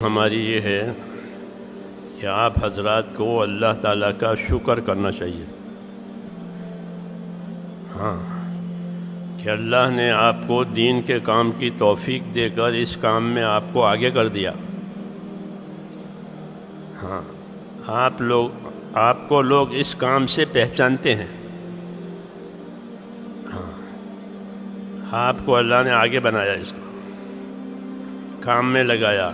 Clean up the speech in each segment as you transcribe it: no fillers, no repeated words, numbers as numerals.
ہماری یہ ہے کہ آپ حضرات کو اللہ تعالیٰ کا شکر کرنا چاہیے۔ ہاں، کہ اللہ نے آپ کو دین کے کام کی توفیق دے کر اس کام میں آپ کو آگے کر دیا۔ ہاں، آپ کو لوگ اس کام سے پہچانتے ہیں۔ ہاں، آپ کو اللہ نے آگے بنایا، اس کو کام میں لگایا،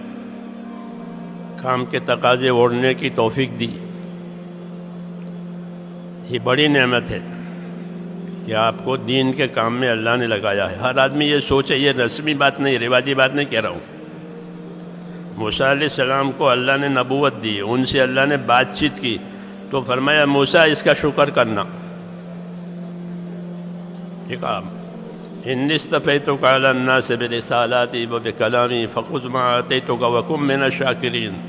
کام کے تقاضے اوڑھنے کی توفیق دی۔ یہ بڑی نعمت ہے کہ آپ کو دین کے کام میں اللہ نے لگایا ہے۔ ہر آدمی یہ سوچے، یہ رسمی بات نہیں، رواجی بات نہیں کہہ رہا ہوں۔ موسیٰ علیہ السلام کو اللہ نے نبوت دی، ان سے اللہ نے بات چیت کی تو فرمایا موسیٰ اس کا شکر کرنا۔ ٹھیک ہے، انی اصطفیتک علی الناس برسالاتی وبکلامی فخذ ما آتیتک وکن من الشاکرین۔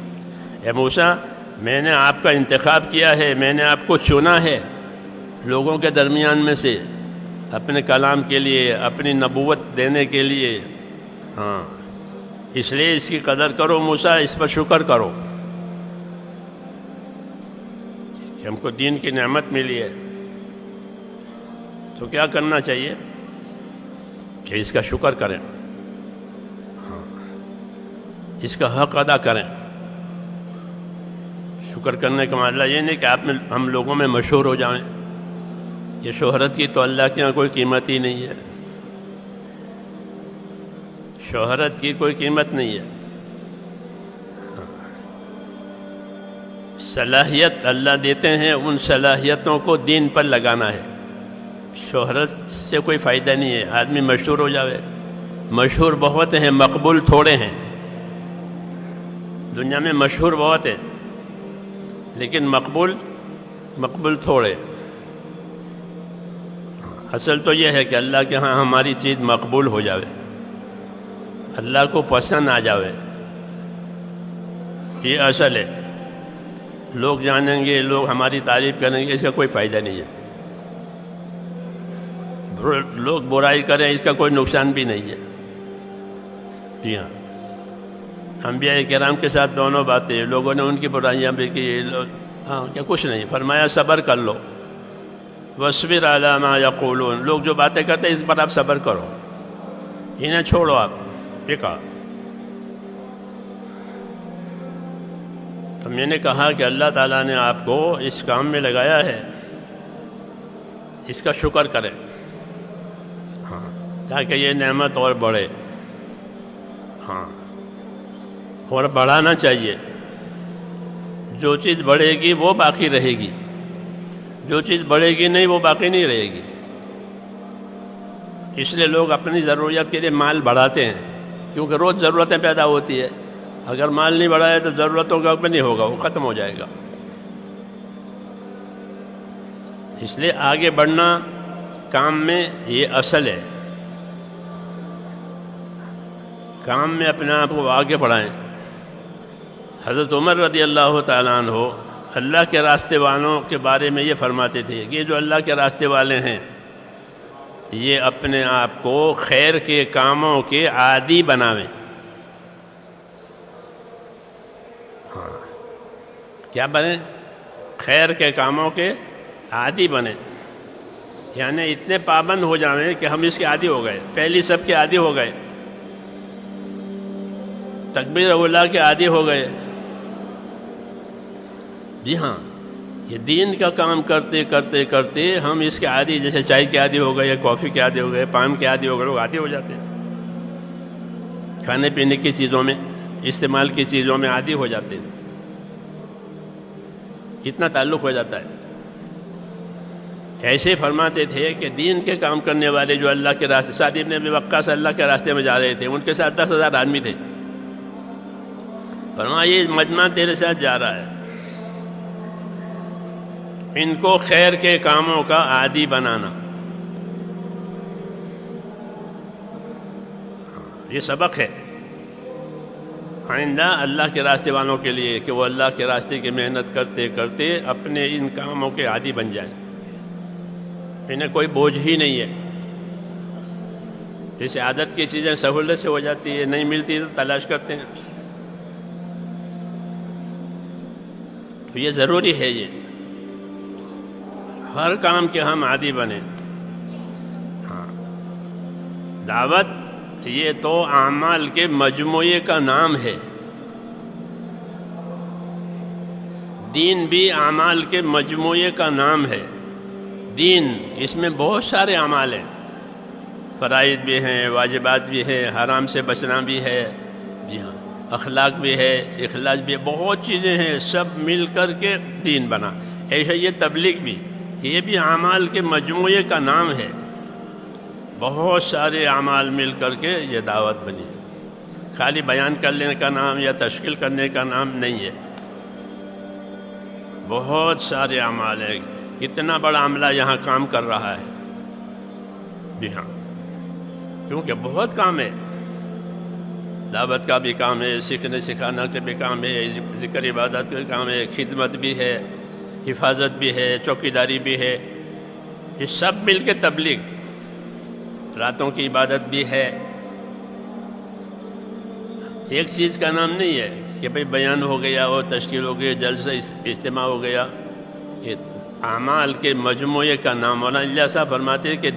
اے موسیٰ، میں نے آپ کا انتخاب کیا ہے، میں نے آپ کو چنا ہے لوگوں کے درمیان میں سے، اپنے کلام کے لیے، اپنی نبوت دینے کے لیے۔ ہاں، اس لیے اس کی قدر کرو موسیٰ، اس پر شکر کرو کہ ہم کو دین کی نعمت ملی ہے۔ تو کیا کرنا چاہیے کہ اس کا شکر کریں، ہاں، اس کا حق ادا کریں۔ شکر کرنے کا مطلب یہ نہیں کہ ہم لوگوں میں مشہور ہو جائیں۔ یہ شہرت کی تو اللہ کے یہاں کوئی قیمت ہی نہیں ہے، شہرت کی کوئی قیمت نہیں ہے۔ صلاحیت اللہ دیتے ہیں، ان صلاحیتوں کو دین پر لگانا ہے۔ شہرت سے کوئی فائدہ نہیں ہے، آدمی مشہور ہو جاوے۔ مشہور بہت ہیں، مقبول تھوڑے ہیں۔ دنیا میں مشہور بہت ہے لیکن مقبول تھوڑے۔ اصل تو یہ ہے کہ اللہ کے ہاں ہماری چیز مقبول ہو جاوے، اللہ کو پسند آ جاوے، یہ اصل ہے۔ لوگ جانیں گے، لوگ ہماری تعریف کریں گے، اس کا کوئی فائدہ نہیں ہے۔ لوگ برائی کریں، اس کا کوئی نقصان بھی نہیں ہے۔ جی ہاں، انبیاء کرام کے ساتھ دونوں باتیں، لوگوں نے ان کی برائیاں بھی کی، ہاں، کیا کچھ نہیں، فرمایا صبر کر لو، وَاصْبِرْ عَلَىٰ مَا يَقُولُونَ۔ لوگ جو باتیں کرتے ہیں اس پر آپ صبر کرو، انہیں چھوڑو آپ۔ ٹھیک ہے، تو میں نے کہا کہ اللہ تعالیٰ نے آپ کو اس کام میں لگایا ہے، اس کا شکر کریں، ہاں، تاکہ یہ نعمت اور بڑھے۔ ہاں، اور بڑھانا چاہیے۔ جو چیز بڑھے گی وہ باقی رہے گی، جو چیز بڑھے گی نہیں وہ باقی نہیں رہے گی۔ اس لیے لوگ اپنی ضروریات کے لیے مال بڑھاتے ہیں، کیونکہ روز ضرورتیں پیدا ہوتی ہے۔ اگر مال نہیں بڑھائے تو ضرورتوں کا بھی نہیں ہوگا، وہ ختم ہو جائے گا۔ اس لیے آگے بڑھنا کام میں یہ اصل ہے، کام میں اپنے آپ کو آگے بڑھائیں۔ حضرت عمر رضی اللہ تعالیٰ عنہ اللہ کے راستے والوں کے بارے میں یہ فرماتے تھے کہ یہ جو اللہ کے راستے والے ہیں یہ اپنے آپ کو خیر کے کاموں کے عادی بناویں۔ ہاں، کیا بنیں؟ خیر کے کاموں کے عادی بنیں، یعنی اتنے پابند ہو جائیں کہ ہم اس کے عادی ہو گئے، پہلی سب کے عادی ہو گئے، تکبیر اولیٰ کے عادی ہو گئے۔ جی ہاں، یہ دین کا کام کرتے کرتے کرتے ہم اس کے عادی، جیسے چائے کے عادی ہو گئے، کافی کے عادی ہو گئے، پان کے عادی ہو گئے، لوگ عادی ہو جاتے ہیں، کھانے پینے کی چیزوں میں، استعمال کی چیزوں میں عادی ہو جاتے ہیں، کتنا تعلق ہو جاتا ہے۔ ایسے فرماتے تھے کہ دین کے کام کرنے والے جو اللہ کے راستے، سعد بن ابی وقاص اللہ کے راستے میں جا رہے تھے، ان کے ساتھ 10,000 آدمی تھے۔ فرمایا یہ مجمع تیرے ساتھ جا رہا ہے، ان کو خیر کے کاموں کا عادی بنانا۔ یہ سبق ہے آئندہ اللہ کے راستے والوں کے لیے کہ وہ اللہ کے راستے کی محنت کرتے کرتے اپنے ان کاموں کے عادی بن جائیں، انہیں کوئی بوجھ ہی نہیں ہے۔ جیسے عادت کی چیزیں سہولت سے ہو جاتی ہے، نہیں ملتی تو تلاش کرتے ہیں، تو یہ ضروری ہے، یہ ہر کام کے ہم عادی بنیں۔ ہاں، دعوت یہ تو اعمال کے مجموعے کا نام ہے، دین بھی اعمال کے مجموعے کا نام ہے۔ دین اس میں بہت سارے اعمال ہیں، فرائض بھی ہیں، واجبات بھی ہیں، حرام سے بچنا بھی ہے، جی ہاں، اخلاق بھی ہے، اخلاص بھی ہے، بہت چیزیں ہیں، سب مل کر کے دین بنا۔ ایسا یہ تبلیغ بھی، کہ یہ بھی اعمال کے مجموعے کا نام ہے، بہت سارے اعمال مل کر کے یہ دعوت بنی ہے، خالی بیان کرنے کا نام یا تشکیل کرنے کا نام نہیں ہے، بہت سارے اعمال ہیں۔ کتنا بڑا عملہ یہاں کام کر رہا ہے، جی ہاں، کیونکہ بہت کام ہے، دعوت کا بھی کام ہے، سیکھنے سکھانا کا بھی کام ہے، ذکر عبادت کا کام ہے، خدمت بھی ہے، حفاظت بھی ہے، چوکیداری بھی ہے، یہ سب مل کے تبلیغ، راتوں کی عبادت بھی ہے۔ ایک چیز کا نام نہیں ہے کہ بھئی بیان ہو گیا اور تشکیل ہو گئی، جلسہ اجتماع ہو گیا، یہ اعمال کے مجموعے کا نام۔ مولانا اللہ صاحب فرماتے ہیں کہ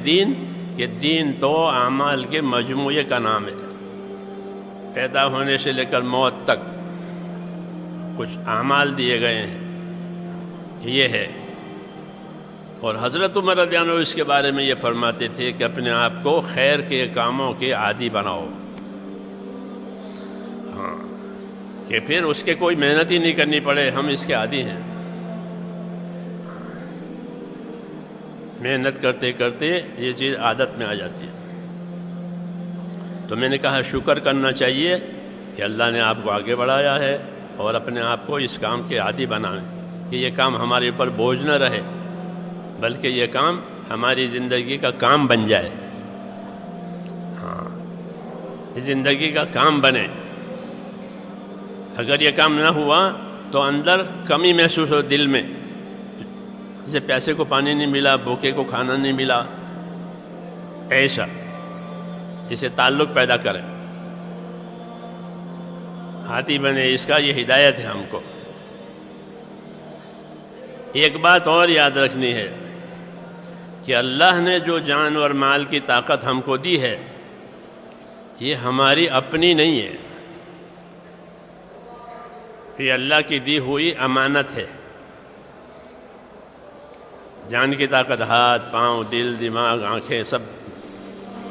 دین تو اعمال کے مجموعے کا نام ہے، پیدا ہونے سے لے کر موت تک کچھ اعمال دیے گئے ہیں، یہ ہے۔ اور حضرت عمر رضی اللہ عنہ اس کے بارے میں یہ فرماتے تھے کہ اپنے آپ کو خیر کے کاموں کے عادی بناؤ، ہاں، کہ پھر اس کے کوئی محنت ہی نہیں کرنی پڑے، ہم اس کے عادی ہیں، محنت کرتے کرتے یہ چیز عادت میں آ جاتی ہے۔ تو میں نے کہا شکر کرنا چاہیے کہ اللہ نے آپ کو آگے بڑھایا ہے، اور اپنے آپ کو اس کام کے عادی بنائیں کہ یہ کام ہمارے اوپر بوجھ نہ رہے، بلکہ یہ کام ہماری زندگی کا کام بن جائے، ہاں، زندگی کا کام بنے۔ اگر یہ کام نہ ہوا تو اندر کمی محسوس ہو دل میں، جیسے پیاسے کو پانی نہیں ملا، بھوکے کو کھانا نہیں ملا، ایسا جسے تعلق پیدا کرے، عادی بنے، اس کا یہ ہدایت ہے ہم کو۔ ایک بات اور یاد رکھنی ہے کہ اللہ نے جو جان اور مال کی طاقت ہم کو دی ہے، یہ ہماری اپنی نہیں ہے، یہ اللہ کی دی ہوئی امانت ہے۔ جان کی طاقت ہاتھ، پاؤں، دل، دماغ، آنکھیں، سب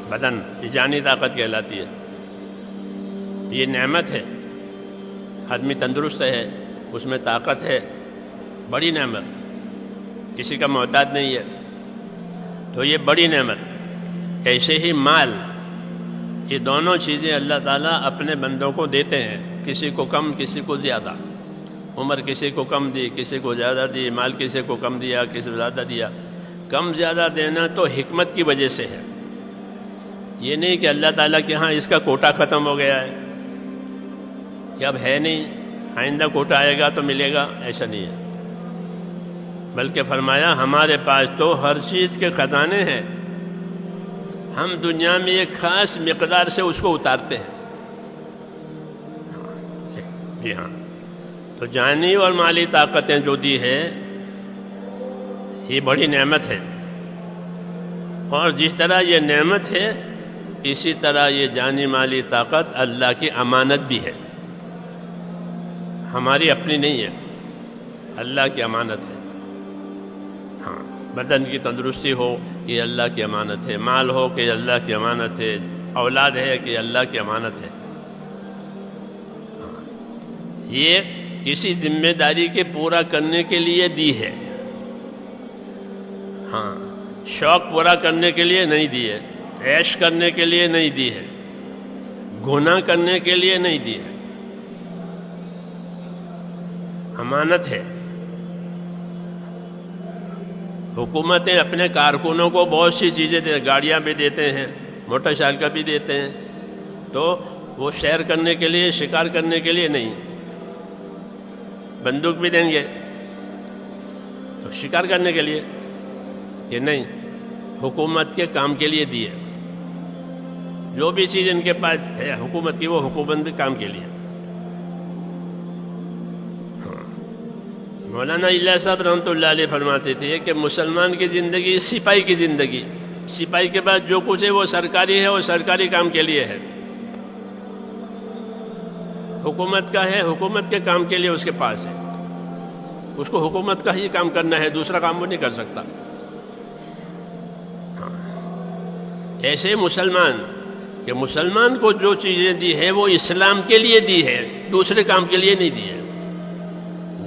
بدن، یہ جانی طاقت کہلاتی ہے، یہ نعمت ہے۔ آدمی تندرست ہے، اس میں طاقت ہے، بڑی نعمت، کسی کا محتاج نہیں ہے، تو یہ بڑی نعمت۔ ایسے ہی مال، یہ دونوں چیزیں اللہ تعالیٰ اپنے بندوں کو دیتے ہیں، کسی کو کم، کسی کو زیادہ، عمر کسی کو کم دی، کسی کو زیادہ دی، مال کسی کو کم دیا، کسی کو زیادہ دیا۔ کم زیادہ دینا تو حکمت کی وجہ سے ہے، یہ نہیں کہ اللہ تعالیٰ کے ہاں اس کا کوٹا ختم ہو گیا ہے کہ اب ہے نہیں، آئندہ کوٹا آئے گا تو ملے گا، ایسا نہیں ہے، بلکہ فرمایا ہمارے پاس تو ہر چیز کے خزانے ہیں، ہم دنیا میں ایک خاص مقدار سے اس کو اتارتے ہیں، جی ہاں۔ تو جانی اور مالی طاقتیں جو دی ہے، یہ بڑی نعمت ہے، اور جس طرح یہ نعمت ہے، اسی طرح یہ جانی مالی طاقت اللہ کی امانت بھی ہے، ہماری اپنی نہیں ہے، اللہ کی امانت ہے۔ ہاں، بدن کی تندرستی ہو کہ اللہ کی امانت ہے، مال ہو کہ اللہ کی امانت ہے، اولاد ہے کہ اللہ کی امانت ہے۔ یہ کسی ذمہ داری کے پورا کرنے کے لیے دی ہے، ہاں، شوق پورا کرنے کے لیے نہیں دی ہے، عیش کرنے کے لیے نہیں دی ہے، گناہ کرنے کے لیے نہیں دی ہے، امانت ہے۔ حکومتیں اپنے کارکنوں کو بہت سی چیزیں گاڑیاں بھی دیتے ہیں، موٹر سائیکل بھی دیتے ہیں، تو وہ سیر کرنے کے لیے، شکار کرنے کے لیے نہیں، بندوق بھی دیں گے تو شکار کرنے کے لیے، کہ نہیں، حکومت کے کام کے لیے دیے، جو بھی چیز ان کے پاس ہے حکومت کی، وہ حکومت کے کام کے لیے۔ مولانا الیاس صاحب رحمۃ اللہ علیہ فرماتے تھے کہ مسلمان کی زندگی سپاہی کی زندگی، سپاہی کے بعد جو کچھ ہے وہ سرکاری ہے، وہ سرکاری کام کے لیے ہے، حکومت کا ہے، حکومت کے کام کے لیے اس کے پاس ہے، اس کو حکومت کا ہی کام کرنا ہے، دوسرا کام وہ نہیں کر سکتا۔ ایسے مسلمان کہ مسلمان کو جو چیزیں دی ہے وہ اسلام کے لیے دی ہے، دوسرے کام کے لیے نہیں دی ہے،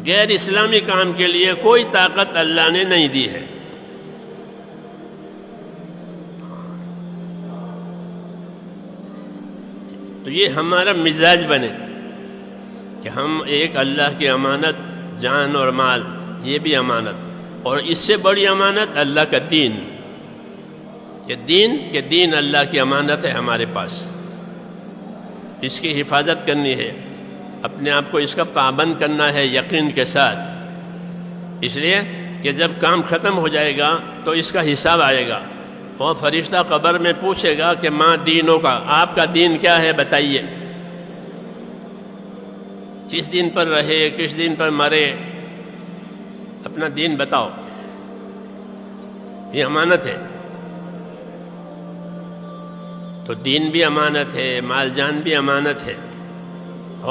غیر اسلامی کام کے لیے کوئی طاقت اللہ نے نہیں دی ہے۔ تو یہ ہمارا مزاج بنے کہ ہم ایک اللہ کی امانت، جان اور مال، یہ بھی امانت، اور اس سے بڑی امانت اللہ کا دین، کہ دین اللہ کی امانت ہے ہمارے پاس، اس کی حفاظت کرنی ہے، اپنے آپ کو اس کا پابند کرنا ہے یقین کے ساتھ، اس لیے کہ جب کام ختم ہو جائے گا تو اس کا حساب آئے گا، اور فرشتہ قبر میں پوچھے گا کہ ماں دینوں کا، آپ کا دین کیا ہے بتائیے، کس دین پر رہے، کس دین پر مرے، اپنا دین بتاؤ۔ یہ امانت ہے، تو دین بھی امانت ہے، مال جان بھی امانت ہے،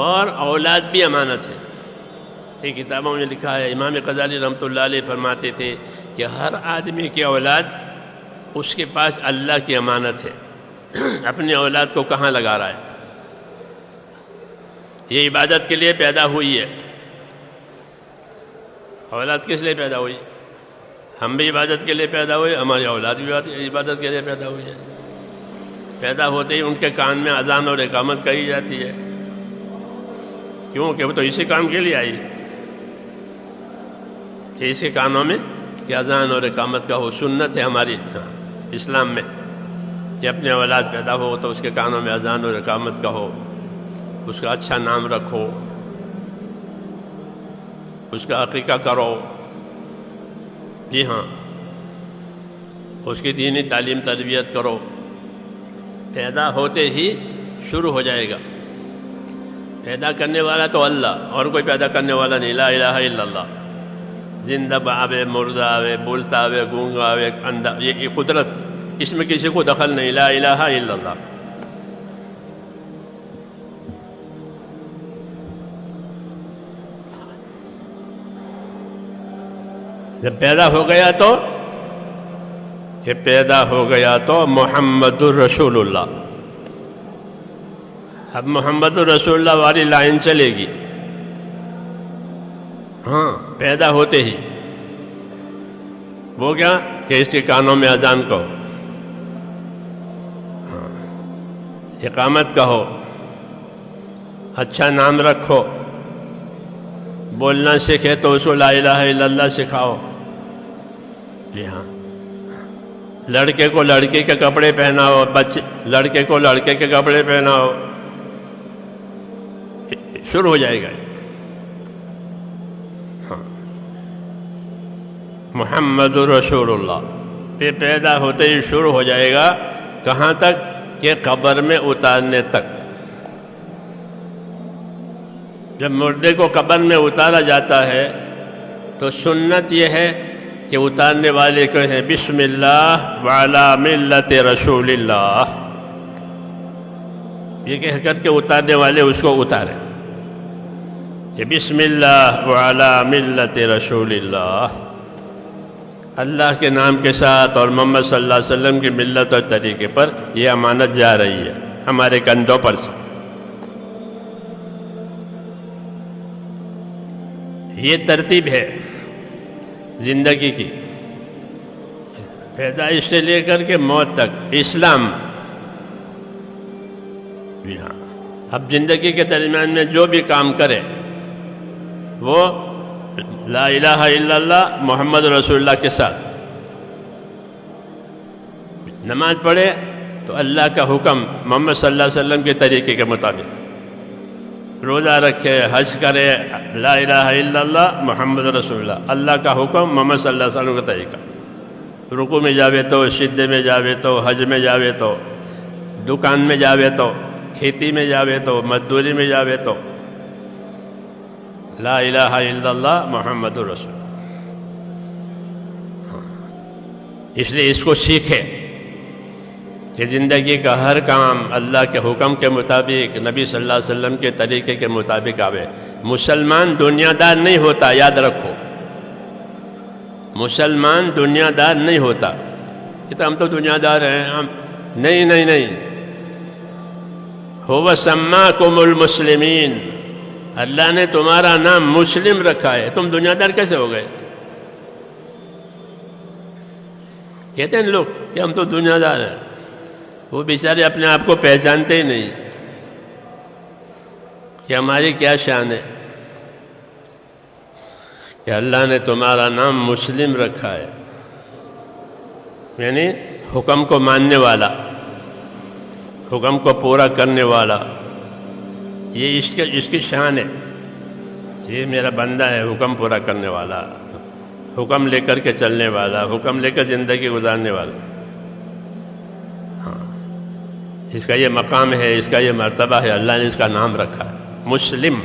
اور اولاد بھی امانت ہے۔ یہ کتابوں میں لکھا ہے، امام غزالی رحمۃ اللہ علیہ فرماتے تھے کہ ہر آدمی کی اولاد اس کے پاس اللہ کی امانت ہے، اپنی اولاد کو کہاں لگا رہا ہے، یہ عبادت کے لیے پیدا ہوئی ہے۔ اولاد کس لیے پیدا ہوئی؟ ہم بھی عبادت کے لیے پیدا ہوئے، ہماری اولاد بھی عبادت کے لیے پیدا ہوئی ہے۔ پیدا ہوتے ہی ان کے کان میں اذان اور اقامت کہی جاتی ہے، کیوں کہ وہ تو اسی کام کے لیے آئی، کہ اسی کانوں میں کہ اذان اور اقامت کا ہو، سنت ہے ہماری اسلام میں کہ اپنے اولاد پیدا ہو تو اس کے کانوں میں اذان اور اقامت کا ہو، اس کا اچھا نام رکھو، اس کا عقیقہ کرو، جی ہاں، اس کی دینی تعلیم تربیت کرو۔ پیدا ہوتے ہی شروع ہو جائے گا، پیدا کرنے والا تو اللہ، اور کوئی پیدا کرنے والا نہیں، لا الہ الا اللہ، زندہ آوے، مردہ آوے، بولتا آوے، گونگا آوے، اندھا، یہ قدرت، اس میں کسی کو دخل نہیں، لا الہ الا اللہ۔ جب پیدا ہو گیا تو کہ پیدا ہو گیا تو محمد الرسول اللہ، اب محمد الرسول اللہ والی لائن چلے گی، ہاں پیدا ہوتے ہی وہ کیا کہ اس کے کانوں میں اذان کہو، ہاں اقامت کہو، اچھا نام رکھو، بولنا سیکھے تو اس کو لا الہ الا اللہ سکھاؤ، جی ہاں، لڑکے کو لڑکے کے کپڑے پہناؤ، لڑکے کو لڑکے کے کپڑے پہناؤ، شروع ہو جائے گا۔ ہاں محمد رسول اللہ پہ پیدا ہوتے ہی شروع ہو جائے گا، کہاں تک کہ قبر میں اتارنے تک۔ جب مردے کو قبر میں اتارا جاتا ہے تو سنت یہ ہے کہ اتارنے والے کو ہے بسم اللہ وعلی ملت رسول اللہ، یہ کہہ کر کے اتارنے والے اس کو اتارے کہ بسم اللہ وعلی ملت رسول اللہ، اللہ کے نام کے ساتھ اور محمد صلی اللہ علیہ وسلم کی ملت اور طریقے پر یہ امانت جا رہی ہے ہمارے کندھوں پر سے۔ یہ ترتیب ہے زندگی کی، پیدائش سے لے کر کے موت تک، اسلام۔ جی ہاں، اب زندگی کے درمیان میں جو بھی کام کرے وہ لا الہ الا اللہ محمد رسول اللہ کے ساتھ، نماز پڑھے تو اللہ کا حکم محمد صلی اللہ علیہ وسلم کے طریقے کے مطابق، روزہ رکھے، حج کرے، لا الہ الا اللہ محمد رسول اللہ، اللہ کا حکم محمد صلی اللہ علیہ وسلم کا طریقہ، رکوع میں جاوے تو، سجدے میں جاوے تو، حج میں جاوے تو، دکان میں جاوے تو، کھیتی میں جاوے تو، مزدوری میں جاوے تو، لا الہ الا اللہ محمد رسول. اس لیے اس کو سیکھے کہ زندگی کا ہر کام اللہ کے حکم کے مطابق، نبی صلی اللہ علیہ وسلم کے طریقے کے مطابق آوے. مسلمان دنیا دار نہیں ہوتا، یاد رکھو. مسلمان دنیا دار نہیں ہوتا کہ ہم تو دنیا دار ہیں، ہم نہیں نہیں نہیں. هو سماکم المسلمین، اللہ نے تمہارا نام مسلم رکھا ہے. تم دنیا دار کیسے ہو گئے؟ کہتے ہیں لوگ کہ ہم تو دنیا دار ہیں. وہ بیچارے اپنے آپ کو پہچانتے ہی نہیں کہ ہماری کیا شان ہے کہ اللہ نے تمہارا نام مسلم رکھا ہے، یعنی حکم کو ماننے والا، حکم کو پورا کرنے والا. یہ اس کی شان ہے. یہ میرا بندہ ہے، حکم پورا کرنے والا، حکم لے کر کے چلنے والا، حکم لے کر زندگی گزارنے والا. ہاں، اس کا یہ مقام ہے، اس کا یہ مرتبہ ہے. اللہ نے اس کا نام رکھا ہے مسلم.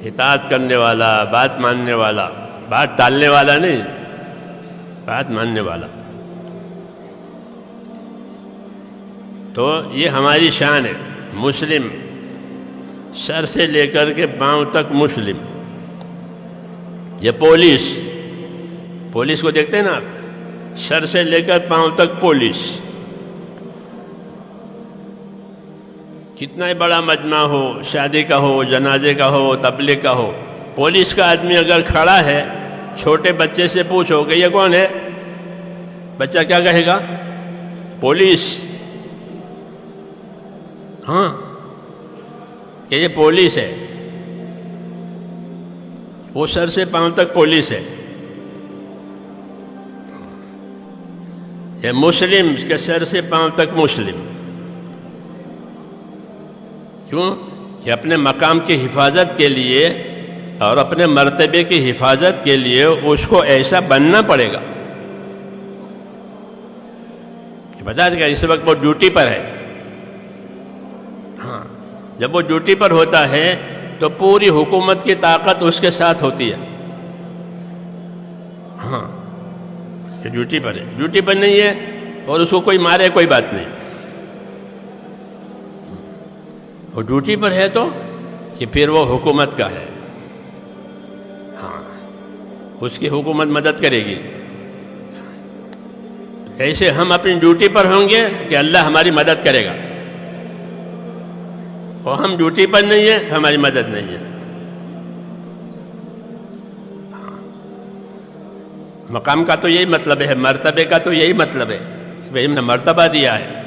اطاعت کرنے والا، بات ماننے والا، بات ٹالنے والا نہیں، بات ماننے والا. تو یہ ہماری شان ہے، مسلم. سر سے لے کر کے پاؤں تک مسلم. یہ پولیس کو دیکھتے ہیں نا آپ، سر سے لے کر پاؤں تک پولیس. کتنا ہی بڑا مجمع ہو، شادی کا ہو، جنازے کا ہو، تبلیغ کا ہو، پولیس کا آدمی اگر کھڑا ہے، چھوٹے بچے سے پوچھو کہ یہ کون ہے، بچہ کیا کہے گا؟ پولیس. ہاں، کہ یہ پولیس ہے. وہ سر سے پاؤں تک پولیس ہے. یہ مسلم کے سر سے پاؤں تک مسلم. کیوں؟ کہ اپنے مقام کی حفاظت کے لیے اور اپنے مرتبے کی حفاظت کے لیے اس کو ایسا بننا پڑے گا. بتا دے گا اس وقت وہ ڈیوٹی پر ہے. ہاں، جب وہ ڈیوٹی پر ہوتا ہے تو پوری حکومت کی طاقت اس کے ساتھ ہوتی ہے. ہاں، یہ ڈیوٹی پر ہے. ڈیوٹی پر نہیں ہے اور اس کو کوئی مارے کوئی بات نہیں. وہ ڈیوٹی پر ہے تو کہ پھر وہ حکومت کا ہے. ہاں، اس کی حکومت مدد کرے گی. ایسے ہم اپنی ڈیوٹی پر ہوں گے کہ اللہ ہماری مدد کرے گا، اور ہم ڈیوٹی پر نہیں ہیں ہماری مدد نہیں ہے. مقام کا تو یہی مطلب ہے، مرتبے کا تو یہی مطلب ہے کہ بھئی ہم نے مرتبہ دیا ہے.